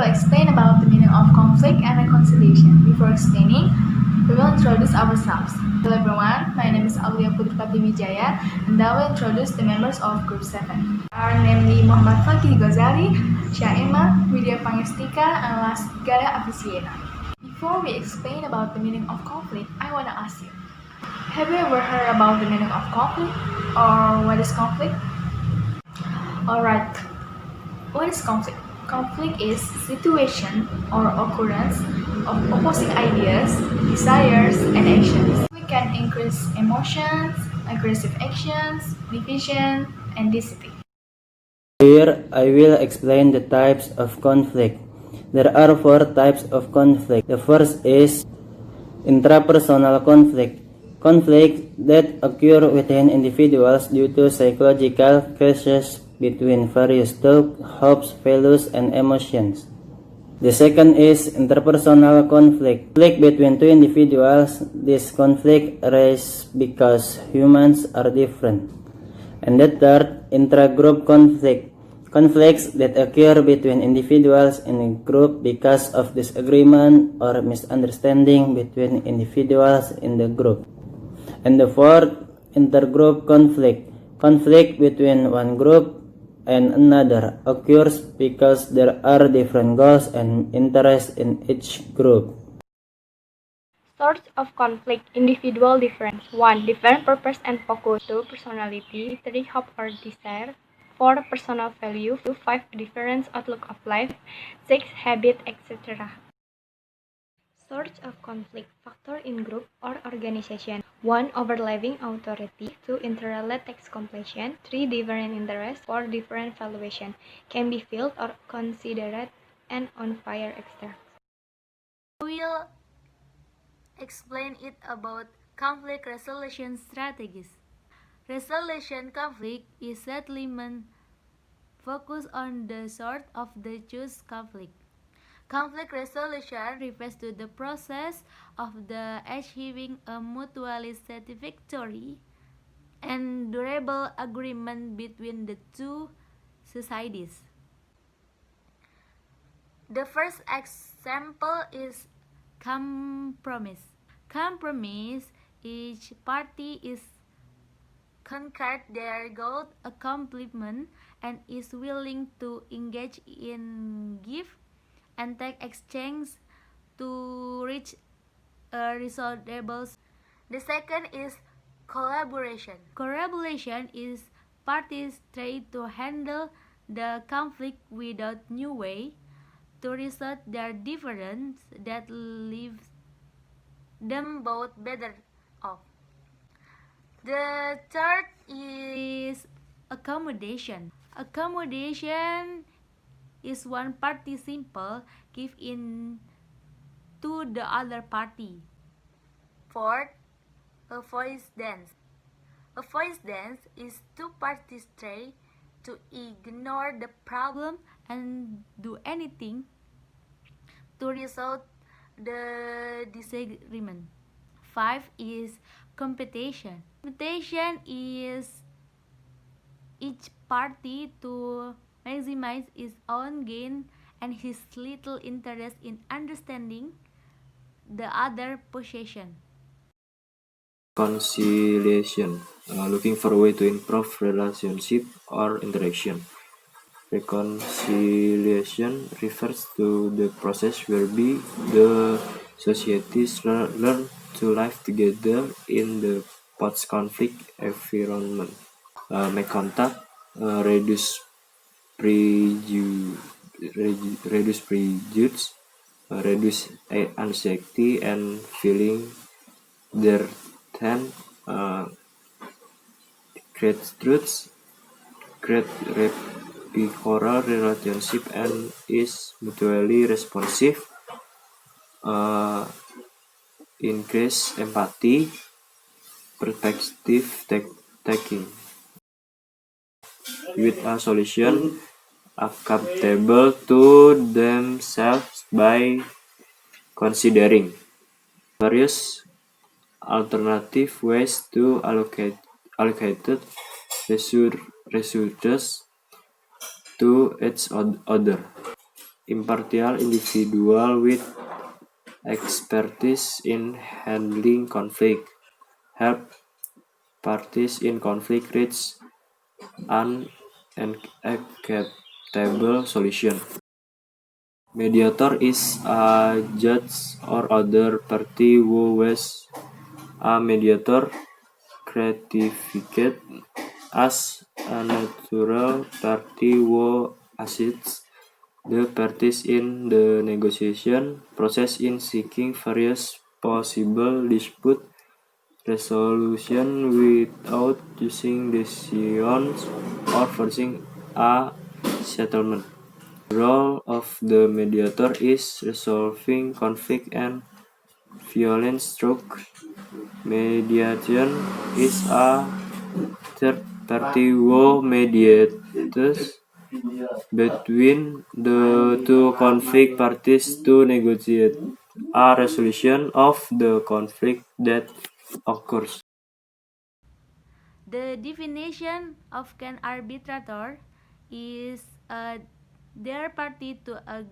will explain about the meaning of conflict and reconciliation. Before explaining, we will introduce ourselves. Hello everyone, my name is Aulia Putrapati Wijaya and I will introduce the members of Group 7. Are namely Muhammad Fakih Ghazali, Syaima, Widya Pangestika, and last Gara Aviciena. Before we explain about the meaning of conflict, I want to ask you, have you ever heard about the meaning of conflict or what is conflict? Alright, what is conflict? Conflict is situation or occurrence of opposing ideas, desires, and actions. We can increase emotions, aggressive actions, division, and discipline. Here I will explain the types of conflict. There are 4 types of conflict. The first is intrapersonal conflict. Conflict that occur within individuals due to psychological clashes between various thoughts, hopes, values, and emotions. The second is interpersonal conflict. Conflict between 2 individuals. This conflict arises because humans are different. And the third, intragroup conflict. Conflicts that occur between individuals in a group because of disagreement or misunderstanding between individuals in the group. And the fourth, intergroup conflict. Conflict between one group and another occurs because there are different goals and interests in each group. Source of conflict, individual difference. 1. Different purpose and focus. 2. Personality. 3. Hope or desire. 4. Personal value. 5. Different outlook of life. 6. Habit, etc. Source of conflict, factor in group or organization. 1. Overlapping authority. 2. Interrelated task completion. 3. Different interests. 4. Different valuation. Can be felt or considered and unfair extra. We will explain it about conflict resolution strategies. Resolution conflict is settlement focus on the source of the choose conflict. Conflict resolution refers to the process of the achieving a mutually satisfactory and durable agreement between the two societies. The first example is compromise. Compromise, each party is conquered their goal accomplishment and is willing to engage in give and take exchange to reach a resolvable. The second is collaboration. Collaboration is parties try to handle the conflict without new way to resolve their difference that leaves them both better off. The third is accommodation. Accommodation is one party simple give in to the other party. Fourth, avoidance. Avoidance is two parties try to ignore the problem and do anything to resolve the disagreement. 5 is competition. Competition is each party to maximize its own gain and his little interest in understanding the other position. Conciliation, looking for a way to improve relationship or interaction. Reconciliation refers to the process whereby the societies learn to live together in the post-conflict environment. Make contact, reduce prejudice, reduce anxiety and feeling their then create truths, create rapport relationship and is mutually responsive, increase empathy, perspective taking, with a solution acceptable to themselves by considering various alternative ways to allocate resources to each other. impartial individual with expertise in handling conflict, help parties in conflict reach an acceptable solution. Mediator is a judge or other party who was a mediator certificate as a neutral party who assists the parties in the negotiation process in seeking various possible dispute resolution without using decisions or forcing a settlement. The role of the mediator is resolving conflict and violence through mediation is a third party who mediates between the two conflict parties to negotiate a resolution of the conflict that occurs. The definition of an arbitrator is their party to a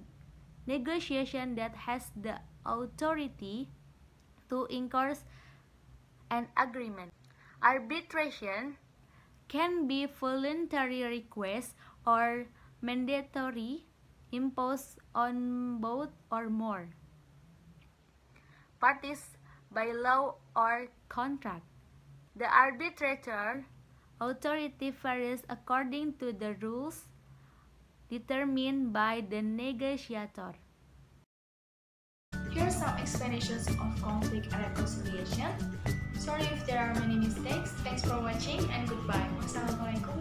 negotiation that has the authority to enforce an agreement. Arbitration can be voluntary request or mandatory imposed on both or more parties by law or contract. The arbitrator authority varies according to the rules determined by the negotiator. Here are some explanations of conflict and reconciliation. Sorry if there are many mistakes. Thanks for watching and goodbye. Wassalamualaikum.